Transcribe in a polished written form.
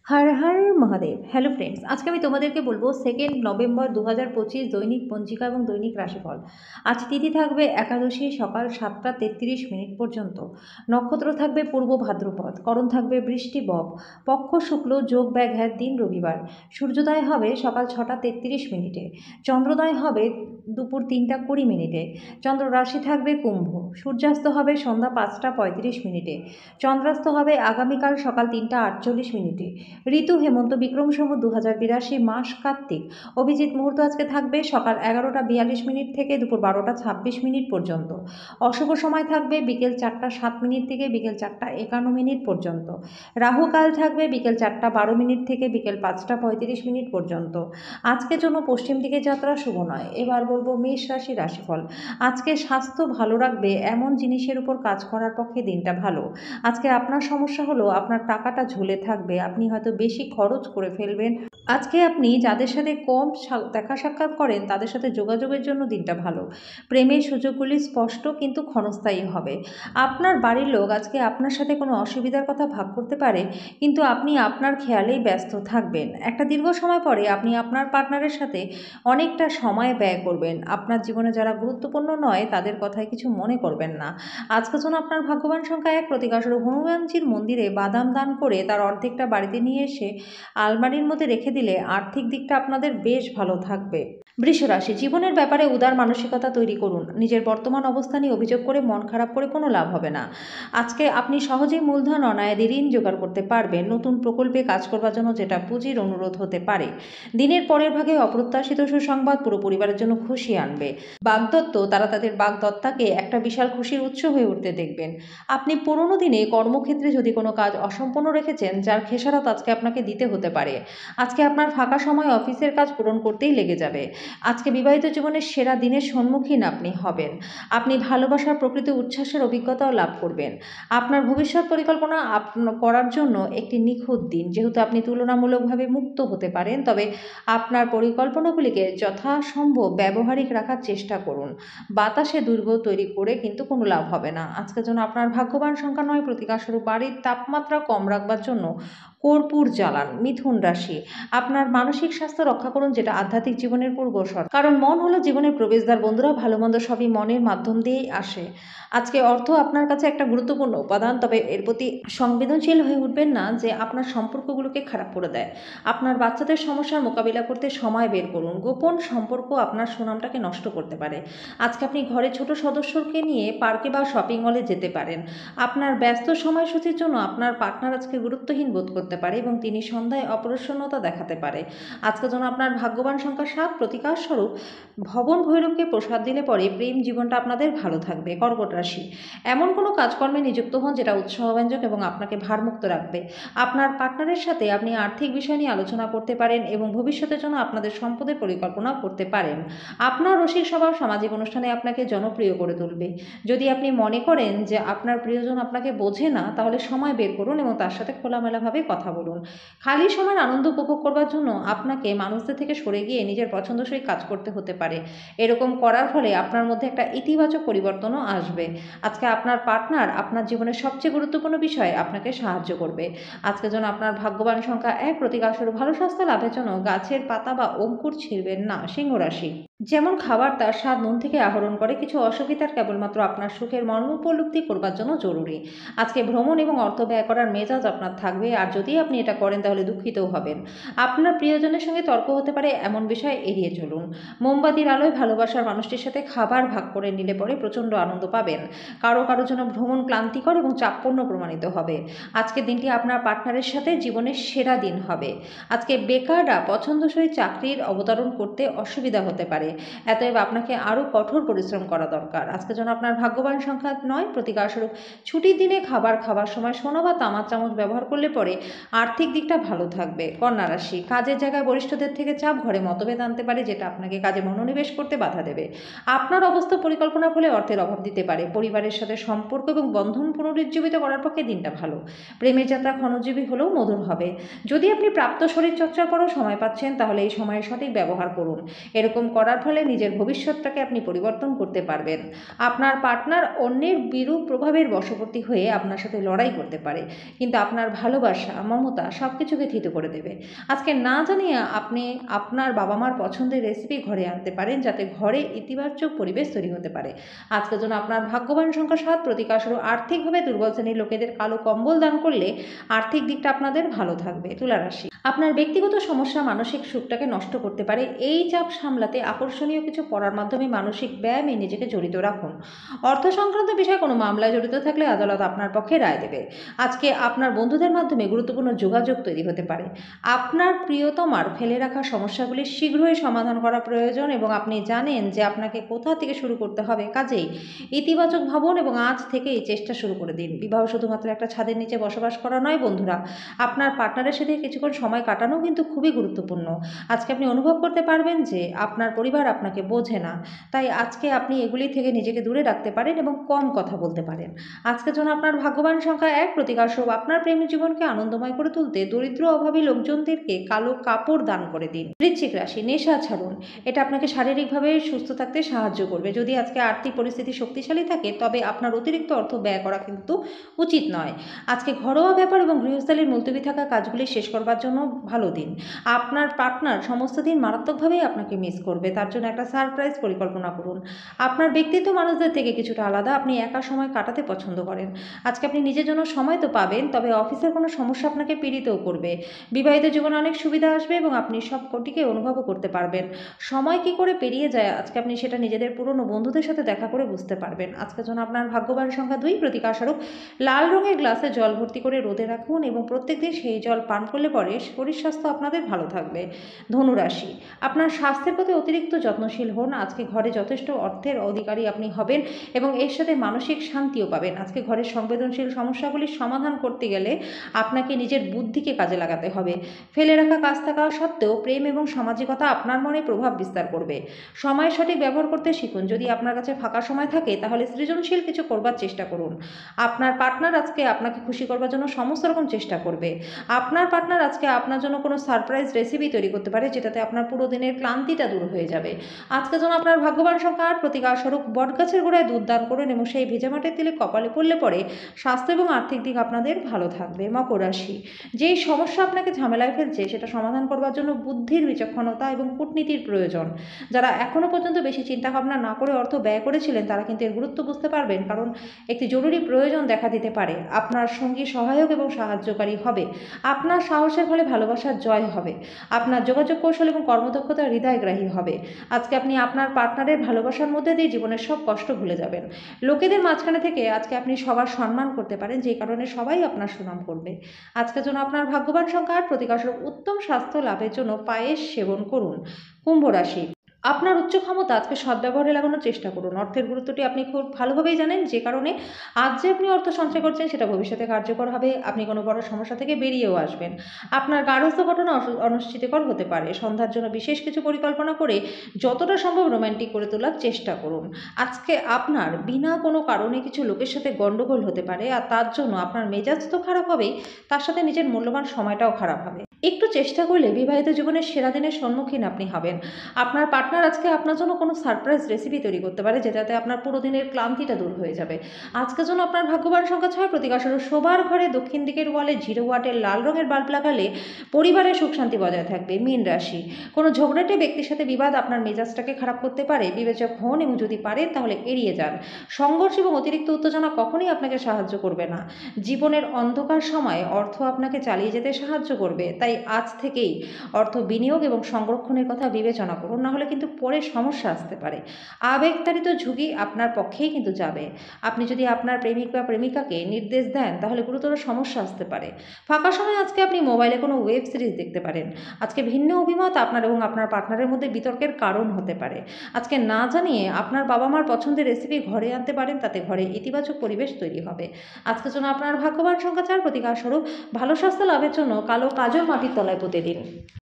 Har Har Mahadev. Hello friends, আজকে আমি তোমাদেরকে বলবো 2 নভেম্বর 2025 দৈনিক পঞ্জিকা এবং দৈনিক রাশিফল। আজ তিথি থাকবে একাদশী সকাল 7টা 33 মিনিট পর্যন্ত। নক্ষত্র থাকবে পূর্ব ভাদ্রপদ, করণ থাকবে বৃষ্টি বব, পক্ষ শুক্ল যোগ ব্যাঘাত, দিন রবিবার। সূর্যোদয় হবে সকাল 6টা 33 মিনিটে, চন্দ্রোদয় হবে দুপুর 3টা 20 মিনিটে। চন্দ্র রাশি থাকবে কুম্ভ, সূর্যাস্ত হবে সন্ধ্যা 5টা 35 মিনিটে, চন্দ্রাস্ত হবে আগামীকাল সকাল 3টা 48 মিনিটে। ঋতু হেমন্ত, বিক্রম সম্বত 2082, মাস কার্তিক। অভিজিৎ মুহূর্ত আজকে থাকবে সকাল 11টা 42 মিনিট থেকে দুপুর 12টা 26 মিনিট পর্যন্ত। অশুভ সময় থাকবে বিকেল 4টা 7 মিনিট থেকে বিকেল 4টা 51 মিনিট পর্যন্ত। রাহু কাল থাকবে বিকেল 4টা 12 মিনিট থেকে বিকেল 5টা 35 মিনিট পর্যন্ত। আজকের জন্য পশ্চিম দিকে যাত্রা শুভ নয়। এবার বলবো মেষ রাশি রাশিফল। আজকে স্বাস্থ্য ভালো রাখবে এমন জিনিসের উপর কাজ করার পক্ষে দিনটা ভালো। আজকে আপনার সমস্যা হলো আপনার টাকাটা ঝুলে থাকবে, আপনি হয়তো বেশি খরচ করে ফেলবেন। আজকে আপনি যাদের সাথে কম দেখা সাক্ষাৎ করেন তাদের সাথে যোগাযোগের জন্য দিনটা ভালো। প্রেমের সুযোগগুলি স্পষ্ট কিন্তু ক্ষণস্থায়ী হবে। আপনার বাড়ির লোক আজকে আপনার সাথে কোনো অসুবিধার কথা ভাগ করতে পারে, কিন্তু আপনি আপনার খেয়ালেই ব্যস্ত থাকবেন। একটা দীর্ঘ সময় পরে আপনি আপনার পার্টনারের সাথে অনেকটা সময় ব্যয় করবেন। আপনার জীবনে যারা গুরুত্বপূর্ণ নয় তাদের কথায় কিছু মনে করবেন না। আজকের জন্য আপনার ভাগ্যবান সংখ্যা 1, প্রতিকারস্বরূপ হনুমানজির মন্দিরে বাদাম দান করে তার অর্ধেকটা বাড়িতে নিয়ে এসে আলমারির মধ্যে রেখে দিলে আর্থিক দিকটা আপনাদের বেশ ভালো থাকবে। বৃষ রাশি, জীবনের ব্যাপারে উদার মানসিকতা তৈরি করুন। নিজের বর্তমান অবস্থা নিয়ে অভিযোগ করে মন খারাপ করে কোনো লাভ হবে না। আজকে আপনি সহজেই মূলধন অনায়াদি ঋণ জোগাড় করতে পারবেন। নতুন প্রকল্পে কাজ করবার জন্য যেটা পুঁজির অনুরোধ হতে পারে। দিনের পরের ভাগে অপ্রত্যাশিত সুসংবাদ পুরো পরিবারের জন্য খুশি আনবে। বাগদত্ত তারা তাদের বাগদত্তাকে একটা বিশাল খুশির উৎস হয়ে উঠতে দেখবেন। আপনি পুরনো দিনে কর্মক্ষেত্রে যদি কোনো কাজ অসম্পূর্ণ রেখেছেন যার খেসারত আজকে আপনাকে দিতে হতে পারে। আজকে আপনার ফাঁকা সময় অফিসের কাজ পূরণ করতেই লেগে যাবে। আজকে বিবাহিত জীবনের সেরা দিনের সম্মুখীন আপনি হবেন। আপনি ভালোবাসার প্রকৃত উচ্ছ্বাসের অভিজ্ঞতাও লাভ করবেন। আপনার ভবিষ্যৎ পরিকল্পনা করার জন্য একটি নিখুঁত দিন। যেহেতু আপনি তুলনামূলকভাবে মুক্ত হতে পারেন, তবে আপনার পরিকল্পনাগুলিকে যথাসম্ভব ব্যবহারিক রাখার চেষ্টা করুন। বাতাসে দুর্গ তৈরি করে কিন্তু কোনো লাভ হবে না। আজকের জন্য আপনার ভাগ্যবান সংখ্যা 9, প্রতিকারস্বরূপ বাড়ির তাপমাত্রা কম রাখবার জন্য কর্পূর জ্বালান। মিথুন রাশি, আপনার মানসিক স্বাস্থ্য রক্ষা করুন, যেটা আধ্যাত্মিক জীবনের পূর্বশর্ত। কারণ মন হলো জীবনের প্রবেশদ্বার। বন্ধুরা, ভালো মন্দ সবই মনের মাধ্যম দিয়েই আসে। আজকে অর্থ আপনার কাছে একটা গুরুত্বপূর্ণ উপাদান, তবে এর প্রতি সংবেদনশীল হয়ে উঠবেন না যে আপনার সম্পর্কগুলোকে খারাপ করে দেয়। আপনার বাচ্চাদের সমস্যার মোকাবিলা করতে সময় বের করুন। গোপন সম্পর্ক আপনার সুনামটাকে নষ্ট করতে পারে। আজকে আপনি ঘরে ছোট সদস্যকে নিয়ে পার্কে বা শপিং মলে যেতে পারেন। আপনার ব্যস্ত সময়সূচির জন্য আপনার পার্টনার আজকে গুরুত্বহীন বোধ করতে পারে এবং তিনি সন্ধ্যায় অপ্রসন্নতা দেখাতে পারে। আজকের জন্য আপনার ভাগ্যবান সংখ্যা 7, প্রতিকার স্বরূপ ভবন ভৈরবকে প্রসাদ দিলে পরে প্রেম জীবনটা আপনাদের ভালো থাকবে। কর্কট রাশি, এমন কোনো কাজকর্মে নিযুক্ত হন যেটা উৎসাহব্যঞ্জক এবং আপনাকে ভারমুক্ত রাখবে। আপনার পার্টনারের সাথে আপনি আর্থিক বিষয় নিয়ে আলোচনা করতে পারেন এবং ভবিষ্যতের জন্য আপনাদের সম্পদের পরিকল্পনা করতে পারেন। আপনার রসিক স্বভাব সামাজিক অনুষ্ঠানে আপনাকে জনপ্রিয় করে তুলবে। যদি আপনি মনে করেন যে আপনার প্রিয়জন আপনাকে বোঝে না, তাহলে সময় বের করুন এবং তার সাথে খোলামেলাভাবে কথা বলুন। খালি সময়ের আনন্দ উপভোগ করবার জন্য আপনাকে মানুষদের থেকে সরে গিয়ে নিজের পছন্দসই কাজ করতে হতে পারে। এরকম করার ফলে আপনার মধ্যে একটা ইতিবাচক পরিবর্তনও আসবে। আজকে আপনার পার্টনার আপনার জীবনের সবচেয়ে গুরুত্বপূর্ণ বিষয়ে আপনাকে সাহায্য করবে। আজকের জন্য আপনার ভাগ্যবান সংখ্যা 1, প্রতিকারস্বরূপ ভালো স্বাস্থ্য লাভের জন্য গাছের পাতা বা অঙ্কুর ছিঁড়বেন না। সিংহ রাশি, যেমন খাবার তার স্বাদ মন থেকে আহরণ করে, কিছু অসুবিধার কেবলমাত্র আপনার সুখের মর্ম উপলব্ধি করবার জন্য জরুরি। আজকে ভ্রমণ এবং অর্থ ব্যয় করার মেজাজ আপনার থাকবে, আর যদি আপনি এটা করেন তাহলে দুঃখিতও হবেন। আপনার প্রিয়জনের সঙ্গে তর্ক হতে পারে, এমন বিষয় এড়িয়ে চলুন। মোমবাতির আলোয় ভালোবাসার মানুষটির সাথে খাবার ভাগ করে নিলে পরে প্রচণ্ড আনন্দ পাবেন। কারো জন্য ভ্রমণ ক্লান্তিকর এবং চাপপূর্ণ প্রমাণিত হবে। আজকের দিনটি আপনার পার্টনারের সাথে জীবনের সেরা দিন হবে। আজকে বেকাররা পছন্দসই চাকরির অবতরণ করতে অসুবিধা হতে পারে, অতএব আপনাকে আরও কঠোর পরিশ্রম করা দরকার। আজকের জন্য আপনার ভাগ্যবান সংখ্যা 9, প্রতিকারস্বরূপ ছুটির দিনে খাবার খাবার সময় সোনা বা তামার চামচ ব্যবহার করলে পরে আর্থিক দিকটা ভালো থাকবে। কন্যা রাশি, কাজের জায়গায় বরিষ্ঠদের থেকে চাপ ঘরে মতভেদ আনতে পারে, যেটা আপনাকে কাজে মনোনিবেশ করতে বাধা দেবে। আপনার অবস্থা পরিকল্পনা ফলে অর্থের অভাব দিতে পারে। পরিবারের সাথে সম্পর্ক এবং বন্ধন পুনরুজ্জীবিত করার পক্ষে দিনটা ভালো। প্রেমের যাত্রা ক্ষণজীবী হলেও মধুর হবে। যদি আপনি প্রাপ্ত শরীরচর্চার পরও সময় পাচ্ছেন, তাহলে এই সময়ের সঠিক ব্যবহার করুন। এরকম করার করার ফলে নিজের ভবিষ্যৎটাকে আপনি পরিবর্তন করতে পারবেন। আপনার পার্টনার অন্যের বিরূপ প্রভাবের বশবর্তী হয়ে আপনার সাথে লড়াই করতে পারে, কিন্তু আপনার ভালোবাসা, মমতা সব কিছুকে থিতো করে দেবে। আজকে না জানিয়ে আপনি আপনার বাবা মার পছন্দের রেসিপি ঘরে আনতে পারেন, যাতে ঘরে ইতিবাচক পরিবেশ তৈরি হতে পারে। আজকের জন্য আপনার ভাগ্যবান সংখ্যা 7, প্রতিকার শুরু আর্থিকভাবে দুর্বল শ্রেণীর লোকেদের কালো কম্বল দান করলে আর্থিক দিকটা আপনাদের ভালো থাকবে। তুলা রাশি, আপনার ব্যক্তিগত সমস্যা মানসিক সুখটাকে নষ্ট করতে পারে। এই চাপ সামলাতে আকর্ষণীয় কিছু পড়ার মাধ্যমে মানসিক ব্যায়ামে নিজেকে জড়িত রাখুন। অর্থ সংক্রান্ত বিষয়ে কোনো মামলায় জড়িত থাকলে আদালত আপনার পক্ষে রায় দেবে। আজকে আপনার বন্ধুদের মাধ্যমে গুরুত্বপূর্ণ যোগাযোগ তৈরি হতে পারে। আপনার প্রিয়তমার ফেলে রাখা সমস্যাগুলি শীঘ্রই সমাধান করা প্রয়োজন এবং আপনি জানেন যে আপনাকে কোথা থেকে শুরু করতে হবে। কাজেই ইতিবাচক ভাবুন এবং আজ থেকেই চেষ্টা শুরু করে দিন। বিবাহ শুধুমাত্র একটা ছাদের নিচে বসবাস করা নয় বন্ধুরা, আপনার পার্টনারের সাথে কিছুক্ষণ সময় কাটানো কিন্তু খুবই গুরুত্বপূর্ণ। আজকে আপনি অনুভব করতে পারবেন যে আপনার পরিবার আপনাকে বোঝে না, তাই আজকে আপনি এগুলি থেকে নিজেকে দূরে রাখতে পারেন এবং কম কথা বলতে পারেন। আজকের জন্য আপনার ভাগ্যবান সংখ্যা 1, প্রতিকার স্বরূপ আপনার প্রেমের জীবনকে আনন্দময় করে তুলতে দরিদ্র অভাবী লোকজনদেরকে কালো কাপড় দান করে দিন। বৃশ্চিক রাশি, নেশা ছাড়ুন, এটা আপনাকে শারীরিকভাবে সুস্থ থাকতে সাহায্য করবে। যদি আজকে আর্থিক পরিস্থিতি শক্তিশালী থাকে তবে আপনার অতিরিক্ত অর্থ ব্যয় করা কিন্তু উচিত নয়। আজকে ঘরোয়া ব্যাপার এবং গৃহস্থালির মুলতবি থাকা কাজগুলি শেষ করবার জন্য ভালো দিন। আপনার পার্টনার সমস্ত দিন মারাত্মকভাবেই আপনাকে মিস করবে, তার জন্য একটা সারপ্রাইজ পরিকল্পনা করুন। আপনার ব্যক্তিত্ব মানুষদের থেকে কিছুটা আলাদা, আপনি একা সময় কাটাতে পছন্দ করেন। আজকে আপনি নিজের জন্য সময় তো পাবেন, তবে অফিসের কোনো সমস্যা আপনাকে পীড়িতও করবে। বিবাহিত জীবনে অনেক সুবিধা আসবে এবং আপনি সব কোটিকে অনুভবও করতে পারবেন। সময় কি করে পেরিয়ে যায় আজকে আপনি সেটা নিজেদের পুরনো বন্ধুদের সাথে দেখা করে বুঝতে পারবেন। আজকের জন্য আপনার ভাগ্যবান সংখ্যা 2, প্রতিকার স্বরূপ লাল রঙের গ্লাসে জল ভর্তি করে রোদে রাখুন এবং প্রত্যেকদিন সেই জল পান করলে পরে শরীর স্বাস্থ্য আপনাদের ভালো থাকবে। ধনুরাশি, আপনার স্বাস্থ্যের প্রতি অতিরিক্ত যত্নশীল হন। আজকে ঘরে যথেষ্ট অর্থের অধিকারী আপনি হবেন এবং এর সাথে মানসিক শান্তিও পাবেন। আজকে ঘরের সংবেদনশীল সমস্যাগুলির সমাধান করতে গেলে আপনাকে নিজের বুদ্ধিকে কাজে লাগাতে হবে। ফেলে রাখা কাজ থাকা সত্ত্বেও প্রেম এবং সামাজিকতা আপনার মনে প্রভাব বিস্তার করবে। সময় সঠিক ব্যবহার করতে শিখুন। যদি আপনার কাছে ফাঁকা সময় থাকে তাহলে সৃজনশীল কিছু করবার চেষ্টা করুন। আপনার পার্টনার আজকে আপনাকে খুশি করবার জন্য সমস্ত রকম চেষ্টা করবে। আপনার পার্টনার আজকে আপনার জন্য কোনো সারপ্রাইজ রেসিপি তৈরি করতে পারে, যেটাতে আপনার পুরো দিনের ক্লান্তিটা দূর হয়ে যাবে। আজকের জন্য আপনার ভাগ্যবান সংখ্যা 8, প্রতিকার স্বরূপ বটগাছের গোড়ায় দুধ দান করুন এবং সেই ভেজা মাটির তেলে কপালে পড়লে পরে স্বাস্থ্য এবং আর্থিক দিক আপনাদের ভালো থাকবে। মকর রাশি, যেই সমস্যা আপনাকে ঝামেলায় ফেলছে সেটা সমাধান করবার জন্য বুদ্ধির, বিচক্ষণতা এবং কূটনীতির প্রয়োজন। যারা এখনও পর্যন্ত বেশি চিন্তাভাবনা না করে অর্থ ব্যয় করেছিলেন তারা কিন্তু এর গুরুত্ব বুঝতে পারবেন, কারণ একটি জরুরি প্রয়োজন দেখা দিতে পারে। আপনার সঙ্গী সহায়ক এবং সাহায্যকারী হবে। আপনার সাহসের ফলে ভালোবাসার জয় হবে। আপনার যোগাযোগ কৌশল এবং কর্মদক্ষতা হৃদয়গ্রাহী হবে। আজকে আপনি আপনার পার্টনারের ভালোবাসার মধ্যে দিয়ে জীবনের সব কষ্ট ভুলে যাবেন। লোকেদের মাঝখানে থেকে আজকে আপনি সবার সম্মান করতে পারেন, যে কারণে সবাই আপনার সুনাম করবে। আজকের জন্য আপনার ভাগ্যবান সংখ্যা 8, প্রতিকার স্বরূপ উত্তম স্বাস্থ্য লাভের জন্য পায়েস সেবন করুন। কুম্ভ রাশি, আপনার উচ্চ ক্ষমতা আজকে সদ্ব্যবহারে লাগানোর চেষ্টা করুন। অর্থের গুরুত্বটি আপনি খুব ভালোভাবেই জানেন, যে কারণে আজ যে আপনি অর্থ সঞ্চয় করছেন সেটা ভবিষ্যতে কার্যকর হবে। আপনি কোনো বড় সমস্যা থেকে বেরিয়েও আসবেন। আপনার গার্হস্থ্য ঘটনা অনিশ্চিতকর হতে পারে। সন্ধ্যার জন্য বিশেষ কিছু পরিকল্পনা করে যতটা সম্ভব রোম্যান্টিক করে তোলার চেষ্টা করুন। আজকে আপনার বিনা কোনো কারণে কিছু লোকের সাথে গণ্ডগোল হতে পারে, আর তার জন্য আপনার মেজাজ তো খারাপ হবেই, তার সাথে নিজের মূল্যবান সময়টাও খারাপ হবে। একটু চেষ্টা করলে বিবাহিত জীবনের সেরা দিনের সম্মুখীন আপনি হবেন। আপনার পার্টনার আজকে আপনার জন্য কোনো সারপ্রাইজ রেসিপি তৈরি করতে পারে, যেটাতে আপনার পুরো দিনের ক্লান্তিটা দূর হয়ে যাবে। আজকের জন্য আপনার ভাগ্যবান সংখ্যা 6, প্রতিকার স্বরূপ শোবার ঘরে দক্ষিণ দিকের ওয়ালে 0 ওয়াটের লাল রঙের বাল্ব লাগালে পরিবারের সুখ শান্তি বজায় থাকবে। মীন রাশি, কোনো ঝগড়াটে ব্যক্তির সাথে বিবাদ আপনার মেজাজটাকে খারাপ করতে পারে। বিবেচক হন এবং যদি পারেন তাহলে এড়িয়ে যান। সংঘর্ষ এবং অতিরিক্ত উত্তেজনা কখনোই আপনাকে সাহায্য করবে না। জীবনের অন্ধকার সময়ে অর্থ আপনাকে চালিয়ে যেতে সাহায্য করবে, তাই আজ থেকেই অর্থ বিনিয়োগ এবং সংরক্ষণের কথা বিবেচনা করুন, না হলে কিন্তু পরে সমস্যা আসতে পারে। আবেগতাড়িত ঝুঁকি আপনার পক্ষেই কিন্তু যাবে। আপনি যদি আপনার প্রেমিক বা প্রেমিকাকে নির্দেশ দেন তাহলে গুরুতর সমস্যা আসতে পারে। ফাঁকা সময় আজকে আপনি মোবাইলে কোনো ওয়েব সিরিজ দেখতে পারেন। আজকে ভিন্ন অভিমত আপনার এবং আপনার পার্টনারের মধ্যে বিতর্কের কারণ হতে পারে। আজকে না জানিয়ে আপনার বাবা মার পছন্দের রেসিপি ঘরে আনতে পারেন, তাতে ঘরে ইতিবাচক পরিবেশ তৈরি হবে। আজকের জন্য আপনার ভাগ্যবান সংখ্যা 4, প্রতিকার স্বরূপ ভালো স্বাস্থ্য লাভের জন্য কালো কাজল মাটির তলায় পুঁতে দিন।